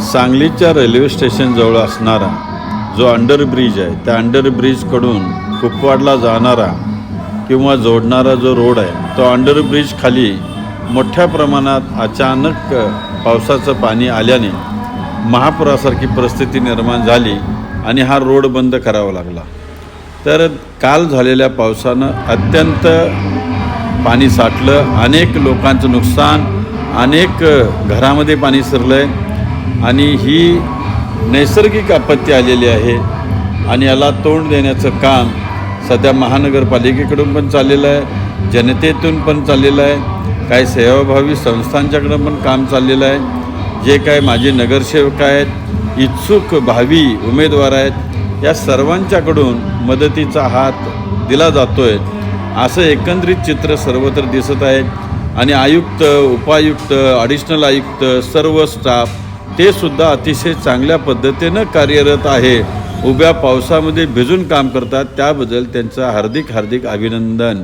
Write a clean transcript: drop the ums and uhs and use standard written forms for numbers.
सांगलीच्या रेल्वे स्टेशनजवळ असणारा जो अंडरब्रिज आहे त्या अंडरब्रिजकडून कुपवाडला जाणारा किंवा जोडणारा जो रोड आहे तो अंडरब्रिज खाली मोठ्या प्रमाणात अचानक पावसाचं पाणी आल्याने महापुरासारखी परिस्थिती निर्माण झाली आणि हा रोड बंद करावा लागला। तर काल झालेल्या पावसानं अत्यंत पाणी साठलं, अनेक लोकांचं नुकसान, अनेक घरामध्ये पाणी शिरलं आहे आणि ही नैसर्गिक आपत्ती आलेली आहे आणि याला तोंड देण्याचं काम सध्या महानगरपालिकेकडून पण चाललेलं आहे, जनतेतून पण चाललेलं आहे, काही सेवाभावी संस्थांच्याकडून पण काम चाललेलं आहे। जे काय माझे नगरसेवक आहेत, इच्छुक भावी उमेदवार आहेत, या सर्वांच्याकडून मदतीचा हात दिला जातो आहे असं एकंदरीत चित्र सर्वत्र दिसत आहे। आणि आयुक्त, उपायुक्त, ॲडिशनल आयुक्त, सर्व स्टाफ ते सुद्धा अतिशय चांगल्या पद्धतीनं कार्यरत आहे, उभ्या पावसामध्ये भिजून काम करतात, त्याबद्दल त्यांचं हार्दिक अभिनंदन।